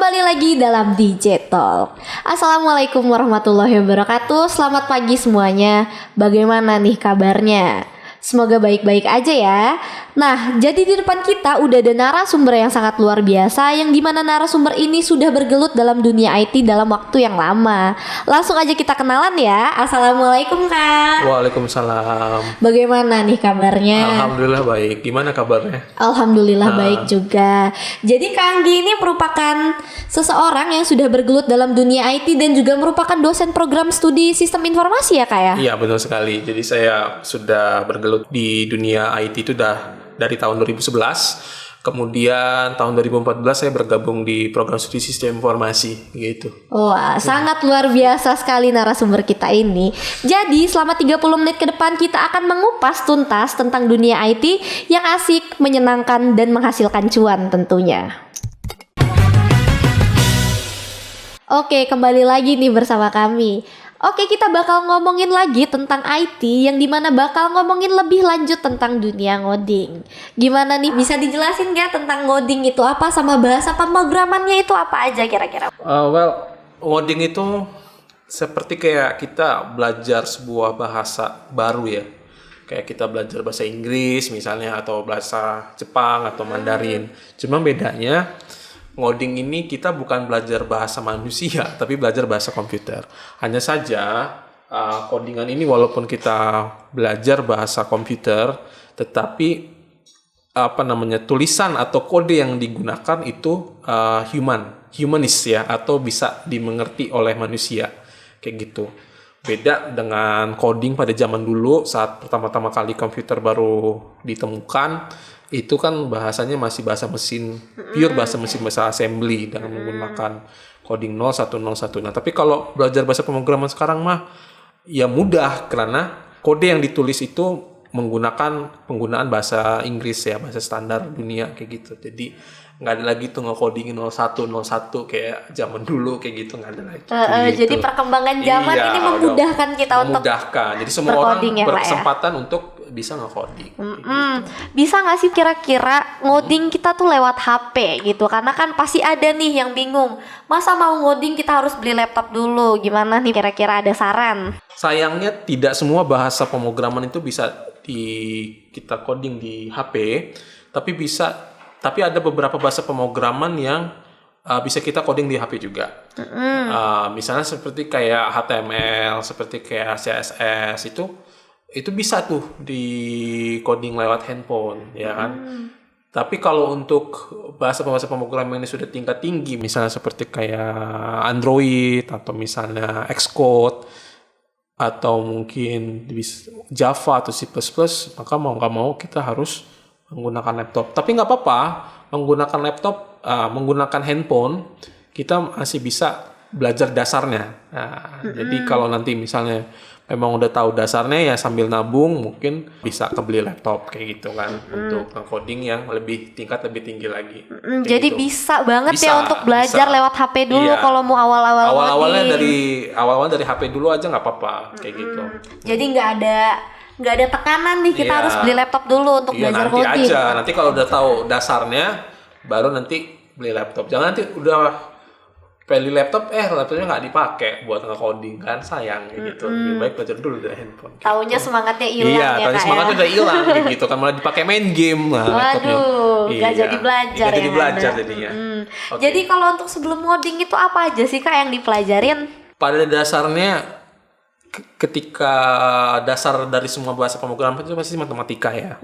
kembali lagi dalam DJ Talk. Assalamualaikum warahmatullahi wabarakatuh. Selamat pagi semuanya. Bagaimana nih kabarnya? Semoga baik-baik aja ya. Nah, jadi di depan kita udah ada narasumber yang sangat luar biasa, yang dimana narasumber ini sudah bergelut dalam dunia IT dalam waktu yang lama. Langsung aja kita kenalan ya. Assalamualaikum Kak. Waalaikumsalam. Bagaimana nih kabarnya? Alhamdulillah baik. Gimana kabarnya? Alhamdulillah baik juga. Jadi Kang Anggi ini merupakan seseorang yang sudah bergelut dalam dunia IT dan juga merupakan dosen program studi sistem informasi ya Kak ya? Iya betul sekali. Jadi saya sudah bergelut di dunia IT itu dari tahun 2011. Kemudian tahun 2014 saya bergabung di program studi sistem informasi gitu. Wah, sangat luar biasa sekali narasumber kita ini. Jadi selama 30 menit ke depan kita akan mengupas tuntas tentang dunia IT yang asik, menyenangkan, dan menghasilkan cuan tentunya. Oke, kembali lagi nih bersama kami. Oke, kita bakal ngomongin lagi tentang IT, yang dimana bakal ngomongin lebih lanjut tentang dunia ngoding. Gimana nih, bisa dijelasin gak tentang ngoding itu apa, sama bahasa pemrogramannya itu apa aja kira-kira? Ngoding itu seperti kayak kita belajar sebuah bahasa baru ya. Kayak kita belajar bahasa Inggris misalnya, atau bahasa Jepang atau Mandarin. Cuma bedanya ngoding ini kita bukan belajar bahasa manusia, tapi belajar bahasa komputer. Hanya saja codingan ini walaupun kita belajar bahasa komputer, tetapi tulisan atau kode yang digunakan itu humanis ya, atau bisa dimengerti oleh manusia kayak gitu. Beda dengan coding pada zaman dulu saat pertama-tama kali komputer baru ditemukan. Itu kan bahasanya masih bahasa mesin, pure bahasa mesin, bahasa assembly dengan menggunakan coding 0101. Nah, tapi kalau belajar bahasa pemrograman sekarang mah ya mudah, karena kode yang ditulis itu menggunakan penggunaan bahasa Inggris ya, bahasa standar dunia kayak gitu. Jadi nggak ada lagi tuh nge-coding 0101 kayak zaman dulu kayak gitu, nggak ada lagi. Gitu. Jadi perkembangan zaman ini memudahkan kita untuk jadi semua orang ya, berkesempatan untuk bisa nge-coding. Gitu. Bisa nggak sih kira-kira ngoding kita tuh lewat HP gitu? Karena kan pasti ada nih yang bingung. Masa mau ngoding kita harus beli laptop dulu? Gimana nih kira-kira, ada saran? Sayangnya tidak semua bahasa pemrograman itu bisa kita coding di HP, tapi ada beberapa bahasa pemrograman yang bisa kita coding di HP juga. Misalnya seperti kayak HTML, seperti kayak CSS itu bisa tuh di coding lewat handphone, ya kan? Tapi kalau untuk bahasa-bahasa pemrograman yang sudah tingkat tinggi, misalnya seperti kayak Android atau misalnya Xcode atau mungkin Java atau C++, maka mau nggak mau kita harus menggunakan laptop. Tapi nggak apa-apa, menggunakan laptop, menggunakan handphone, kita masih bisa belajar dasarnya. Nah, jadi kalau nanti misalnya memang udah tahu dasarnya ya sambil nabung mungkin bisa kebeli laptop kayak gitu kan, untuk coding yang tingkat lebih tinggi lagi. Jadi gitu. Bisa banget ya untuk belajar lewat HP dulu kalau mau awal-awalnya dari HP dulu aja nggak apa-apa kayak gitu. Jadi nggak ada tekanan nih kita harus beli laptop dulu untuk belajar coding. Nanti kalau udah tahu dasarnya baru nanti beli laptop. Jangan nanti udah beli laptopnya nggak dipakai buat nge-coding kan, sayang gitu. Lebih baik belajar dulu dari handphone. Taunya semangatnya hilang ya Kak. Semangatnya udah hilang gitu kan, malah dipakai main game. Waduh, nggak jadi belajar ya. Jadi belajar jadinya. Jadi kalau untuk sebelum ngoding itu apa aja sih Kak yang dipelajarin? Pada dasarnya ketika dasar dari semua bahasa pemrograman itu pasti matematika ya.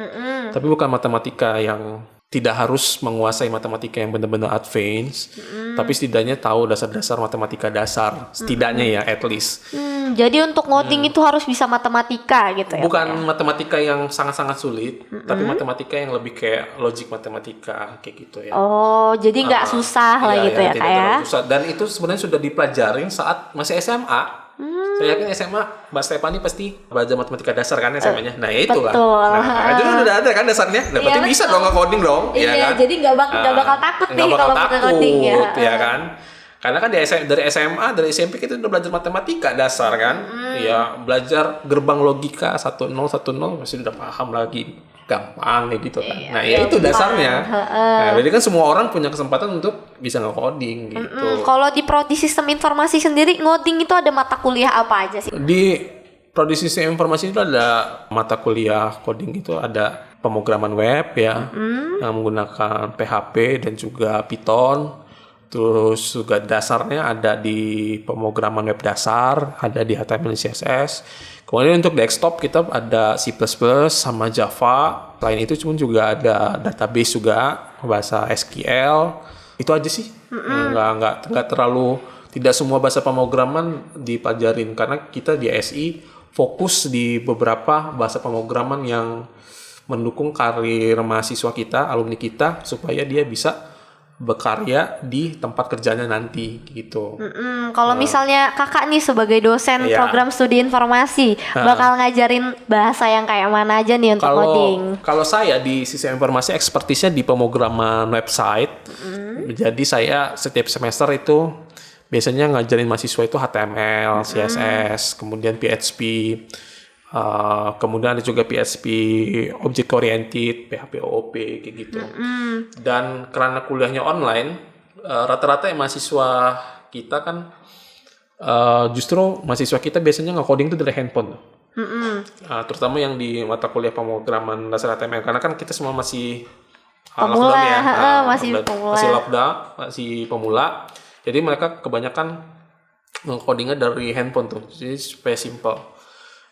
Tapi bukan matematika yang tidak harus menguasai matematika yang benar-benar advance, tapi setidaknya tahu dasar-dasar matematika dasar, setidaknya ya, at least. Jadi untuk ngoding itu harus bisa matematika gitu ya? Bukan matematika yang sangat-sangat sulit, tapi matematika yang lebih kayak logik matematika kayak gitu ya. Oh, jadi nggak susah lah gitu ya Kak ya? Susah. Dan itu sebenarnya sudah dipelajarin saat masih SMA. Saya yakin SMA Mbak Stefani pasti belajar matematika dasar kan SMA-nya. Nah, itulah. Betul. Nah, itu udah ada kan dasarnya. Nah, berarti bisa dong nge-coding dong, iya, ya kan? Jadi nggak bakal takut nih kalau pakai coding ya kan? Karena kan dari SMA, dari SMP kita udah belajar matematika dasar kan? Iya, belajar gerbang logika 1010 pasti udah paham lagi gampang kayak gitu kan. Iya, Nah ya itu gampang. dasarnya. Nah, jadi kan semua orang punya kesempatan untuk bisa nge-coding gitu. Kalau di prodi sistem informasi sendiri ngoding itu ada mata kuliah apa aja sih? Di prodi sistem informasi itu ada mata kuliah coding, itu ada pemrograman web ya, yang menggunakan PHP dan juga Python. Terus juga dasarnya ada di pemrograman web dasar, ada di HTML CSS. Kemudian untuk desktop kita ada C++ sama Java. Selain itu juga ada database juga, bahasa SQL. Itu aja sih. Nggak terlalu, tidak semua bahasa pemrograman dipelajarin karena kita di SI fokus di beberapa bahasa pemrograman yang mendukung karir mahasiswa kita, alumni kita, supaya dia bisa berkarya di tempat kerjanya nanti gitu. Kalau misalnya kakak nih sebagai dosen Iya. program studi informasi bakal ngajarin bahasa yang kayak mana aja nih untuk coding? Kalau saya di sistem informasi expertise-nya di pemrograman website. Jadi saya setiap semester itu biasanya ngajarin mahasiswa itu HTML, CSS, kemudian PHP, kemudian ada juga PHP object oriented, PHP OOP kayak gitu. Dan karena kuliahnya online, rata-rata mahasiswa kita kan justru mahasiswa kita biasanya nge-coding itu dari handphone. Terutama yang di mata kuliah pemrograman dasar HTML, karena kan kita semua masih Pemula, lockdown ya. masih pemula. Masih lockdown, masih pemula. Jadi mereka kebanyakan nge-codingnya dari handphone tuh, jadi supaya simple.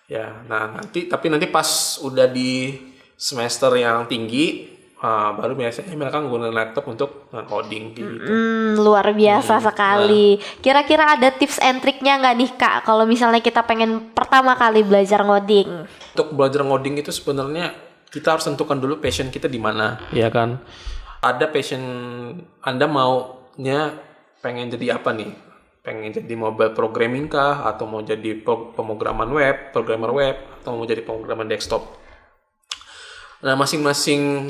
Ya, tapi nanti pas udah di semester yang tinggi, baru biasanya mereka menggunakan laptop untuk coding gitu. Luar biasa sekali. Kira-kira ada tips and triknya nggak nih kak? Kalau misalnya kita pengen pertama kali belajar ngoding? Untuk belajar ngoding itu sebenarnya kita harus tentukan dulu passion kita di mana, ya kan? Ada passion Anda maunya pengen jadi apa nih? Pengen jadi mobile programming kah, atau mau jadi pemrograman web, programmer web, atau mau jadi pemrograman desktop. Nah, masing-masing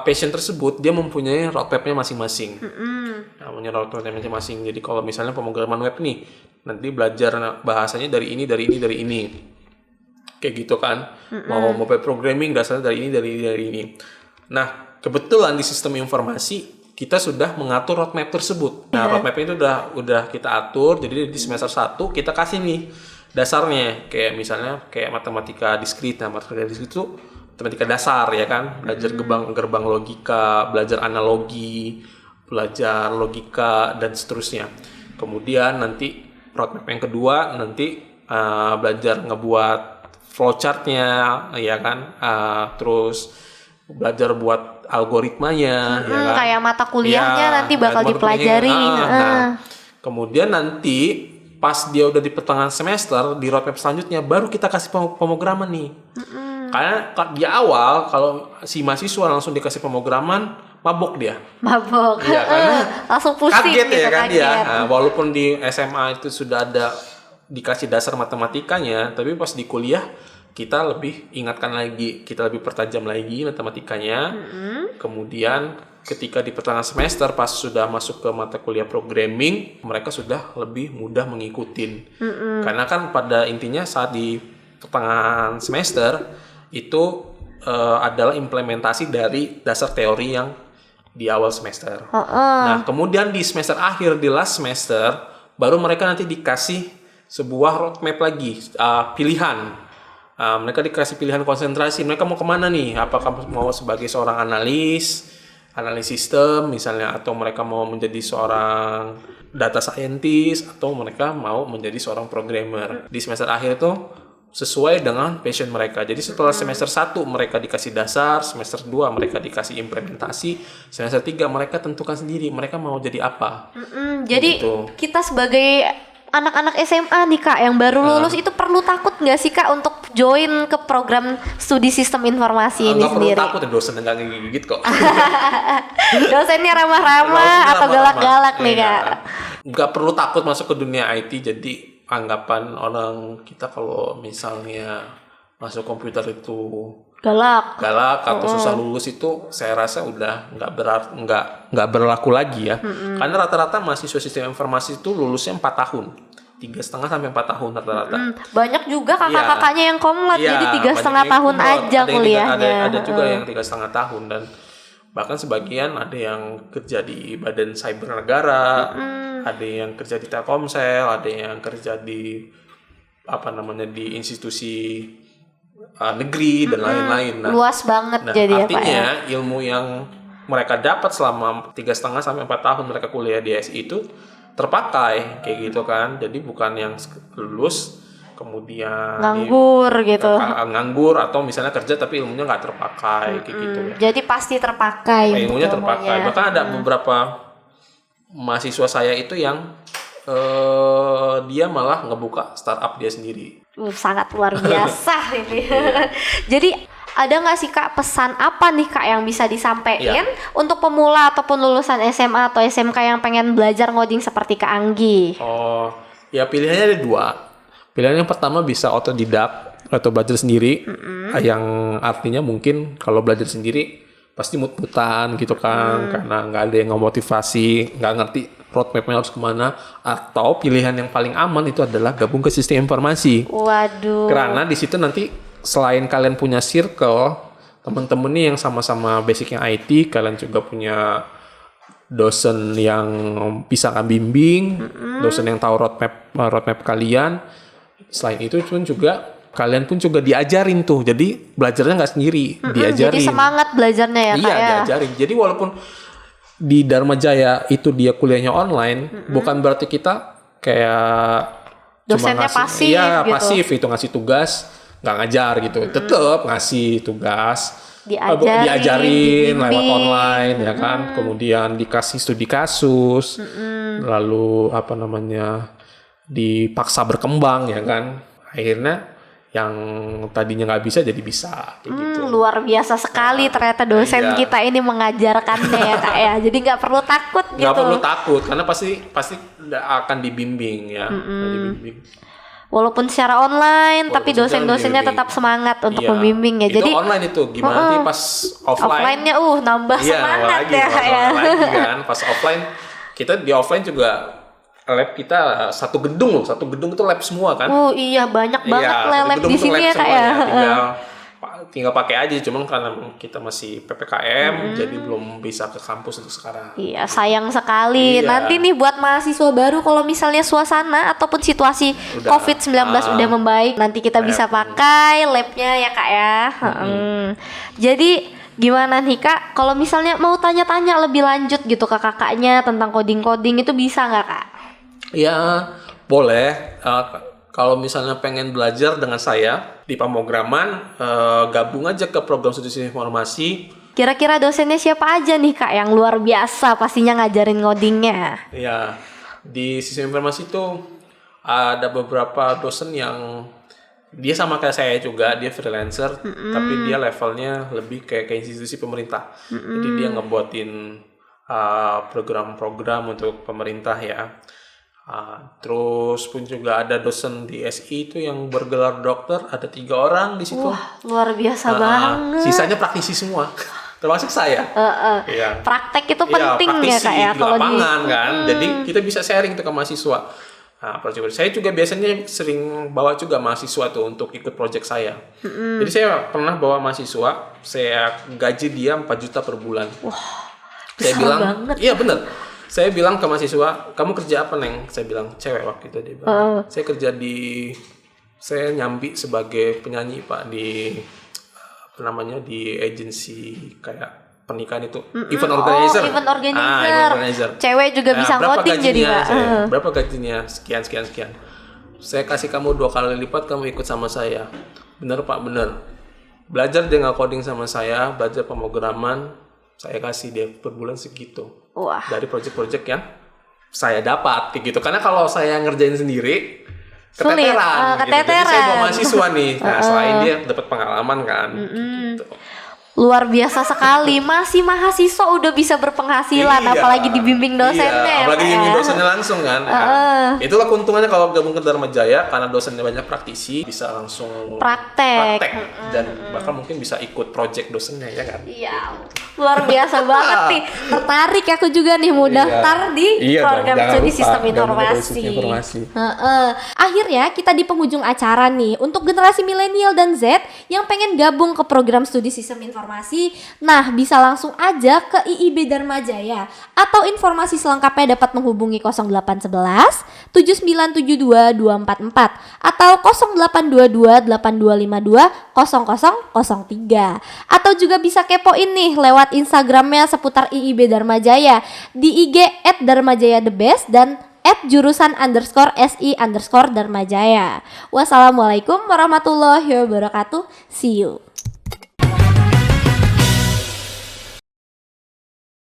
passion tersebut dia mempunyai roadmap-nya masing-masing. Punya roadmap-nya masing-masing. Jadi kalau misalnya pemrograman web nih, nanti belajar bahasanya dari ini. Kayak gitu kan. Mau mobile programming dasarnya dari ini. Nah, kebetulan di sistem informasi kita sudah mengatur roadmap tersebut. Nah, roadmap itu udah kita atur. Jadi di semester 1 kita kasih nih dasarnya, kayak misalnya kayak matematika diskrit. Nah, matematika diskrit itu matematika dasar ya kan, belajar gerbang logika, belajar analogi, belajar logika dan seterusnya. Kemudian nanti roadmap yang kedua nanti belajar ngebuat flowchart-nya ya kan, terus belajar buat algoritmanya ya kan? Kayak mata kuliahnya nanti bakal mata dipelajari. kuliahnya. Nah, kemudian nanti pas dia udah di pertengahan semester, di roadmap selanjutnya baru kita kasih pemrograman nih. Karena di awal kalau si mahasiswa langsung dikasih pemrograman, mabok dia. Mabok. Iya, karena langsung pusing kaget gitu, ya kan kaget. dia. Nah, walaupun di SMA itu sudah ada dikasih dasar matematikanya, tapi pas di kuliah kita lebih ingatkan lagi, kita lebih pertajam lagi matematikanya. Kemudian ketika di pertengahan semester pas sudah masuk ke mata kuliah programming, mereka sudah lebih mudah mengikutin. Karena kan pada intinya saat di pertengahan semester itu adalah implementasi dari dasar teori yang di awal semester. Nah, kemudian di semester akhir, di last semester, baru mereka nanti dikasih sebuah roadmap lagi, pilihan. Mereka dikasih pilihan konsentrasi, mereka mau kemana nih? Apakah mau sebagai seorang analis sistem misalnya, atau mereka mau menjadi seorang data scientist, atau mereka mau menjadi seorang programmer. Di semester akhir itu sesuai dengan passion mereka. Jadi setelah semester 1 mereka dikasih dasar, semester 2 mereka dikasih implementasi, semester 3 mereka tentukan sendiri mereka mau jadi apa. Jadi Gitu. kita sebagai anak-anak SMA nih kak yang baru lulus itu perlu takut nggak sih kak untuk join ke program studi sistem informasi ini Nggak perlu sendiri? takut ya, dosen nggak gigit kok. Dosennya ramah-ramah atau galak-galak nih Iya. kak? Nggak perlu takut masuk ke dunia IT. Jadi anggapan orang kita kalau misalnya masuk komputer itu Galak. atau susah lulus, itu saya rasa udah nggak berlaku lagi ya. Karena rata-rata mahasiswa sistem informasi itu lulusnya 4 tahun. 3,5 sampai 4 tahun rata-rata. Banyak juga kakak-kakaknya yang komlat Iya, jadi banyak 3,5 yang tahun kumlot. aja Ada yang kuliahnya. ada juga yang 3,5 tahun, dan bahkan sebagian ada yang kerja di Badan Cyber Negara, ada yang kerja di Telkomsel, ada yang kerja di di institusi negeri dan lain-lain. Nah, Luas banget jadi ya Pak artinya ya. ilmu yang mereka dapat selama 3,5 sampai 4 tahun mereka kuliah di SI itu terpakai kayak gitu kan. Jadi bukan yang lulus kemudian Nganggur gitu. nganggur atau misalnya kerja tapi ilmunya nggak terpakai kayak gitu ya. Jadi pasti terpakai Ilmunya untuk terpakai. ilmunya. Bahkan ada beberapa mahasiswa saya itu yang dia malah ngebuka startup dia sendiri. Sangat luar biasa ini. Jadi ada nggak sih Kak pesan apa nih Kak yang bisa disampaikan untuk pemula ataupun lulusan SMA atau SMK yang pengen belajar ngoding seperti Kak Anggi? Oh, ya pilihannya ada 2. Pilihan yang pertama bisa otodidak atau belajar sendiri, yang artinya mungkin kalau belajar sendiri pasti mut-mutan gitu kan, karena nggak ada yang ngemotivasi, nggak ngerti roadmap-nya harus kemana. Atau pilihan yang paling aman itu adalah gabung ke sistem informasi. Waduh. Karena di situ nanti selain kalian punya circle temen-temen nih yang sama-sama basicnya IT, kalian juga punya dosen yang bisa ngebimbing, dosen yang tahu roadmap kalian. Selain itu pun juga kalian pun juga diajarin tuh, jadi belajarnya nggak sendiri, diajarin. Jadi semangat belajarnya ya Kak Iya, ya. diajarin. Jadi walaupun di Dharma Jaya itu dia kuliahnya online, bukan berarti kita kayak Dosennya cuma pasif iya, gitu. pasif itu ngasih tugas, nggak ngajar gitu. Tetap ngasih tugas, Diajarin, lewat dibimbing. online ya kan. Kemudian dikasih studi kasus, lalu dipaksa berkembang ya kan. Akhirnya yang tadinya nggak bisa jadi bisa kayak gitu. Luar biasa sekali ternyata dosen iya. kita ini mengajarkannya ya Kak ya. Jadi nggak perlu takut gitu. Nggak perlu takut karena pasti akan dibimbing ya. Dibimbing. Walaupun secara online, Walaupun tapi secara dosen-dosennya dibimbing. tetap semangat untuk Iya. membimbing ya. Itu Jadi online itu gimana nanti pas offline? offline-nya nambah Iya, semangat lagi, ya Kak ya. lagi kan. Pas offline kita di offline juga lab kita satu gedung itu lab semua kan. Iya banyak banget Iya, lab gedung di tuh sini lab ya Kak semua ya. Tinggal pakai aja, cuman karena kita masih PPKM jadi belum bisa ke kampus untuk sekarang. Iya sayang sekali. Iya. Nanti nih buat mahasiswa baru kalau misalnya suasana ataupun situasi COVID-19 udah membaik, nanti kita bisa pakai labnya ya Kak ya. Jadi gimana nih Kak, kalau misalnya mau tanya-tanya lebih lanjut gitu ke kakaknya tentang coding-coding itu bisa nggak Kak? Ya boleh. Kalau misalnya pengen belajar dengan saya di pemrograman, gabung aja ke program studi sistem informasi. Kira-kira dosennya siapa aja nih Kak yang luar biasa pastinya ngajarin ngodingnya? Ya, di sistem informasi itu ada beberapa dosen yang dia sama kayak saya juga, dia freelancer, tapi dia levelnya lebih kayak ke institusi pemerintah. Jadi dia ngebuatin program-program untuk pemerintah ya. Terus pun juga ada dosen di SI itu yang bergelar dokter, ada 3 orang di situ. Wah, luar biasa banget. Sisanya praktisi semua, termasuk saya. Iya. Praktek itu penting ya praktisi Kak ya di kalau lapangan kan. Jadi kita bisa sharing tuh ke mahasiswa. Nah, saya juga biasanya sering bawa juga mahasiswa tuh untuk ikut project saya. Jadi saya pernah bawa mahasiswa, saya gaji dia 4 juta per bulan. Wah, Saya besar bilang, banget. iya bener. Saya bilang ke mahasiswa, kamu kerja apa Neng? Saya bilang, cewek waktu itu dia bilang. Saya nyambi sebagai penyanyi Pak di di agensi kayak pernikahan itu, event organizer. Event organizer. Event organizer. Cewek juga bisa ngoding jadi Pak. Berapa gajinya? Sekian. Saya kasih kamu 2 kali lipat, kamu ikut sama saya. Bener Pak, bener. Belajar dia nggak coding sama saya, belajar pemrograman, saya kasih dia per bulan segitu. Wah. Dari project-project yang saya dapat kayak gitu. Karena kalau saya ngerjain sendiri Sulit, keteteran. Gitu. Jadi saya bawa mahasiswa nih. Nah, selain dia dapat pengalaman kan. Gitu. Luar biasa sekali, masih mahasiswa udah bisa berpenghasilan, Iya. apalagi dibimbing dosennya. Iya, apalagi Pak, dibimbing ya. dosennya langsung kan. Ya. Itulah keuntungannya kalau gabung ke Dharma Jaya, karena dosennya banyak praktisi, bisa langsung Praktek. dan bahkan mungkin bisa ikut project dosennya ya kan. Iya, luar biasa banget nih. Tertarik aku juga nih mau daftar di Iya dong, program jangan studi lupa sistem gabung ke informasi. Sistem Informasi. Akhirnya kita di penghujung acara nih untuk generasi milenial dan Z yang pengen gabung ke program studi sistem informasi. Nah, bisa langsung aja ke IIB Dharma Jaya atau informasi selengkapnya dapat menghubungi 0811 7972 244 atau 0822 8252 0003 atau juga bisa kepoin nih lewat Instagramnya seputar IIB Dharma Jaya di IG @dharmajaya_the_best dan @jurusan_SI_Dharmajaya. Wassalamualaikum warahmatullahi wabarakatuh. See you.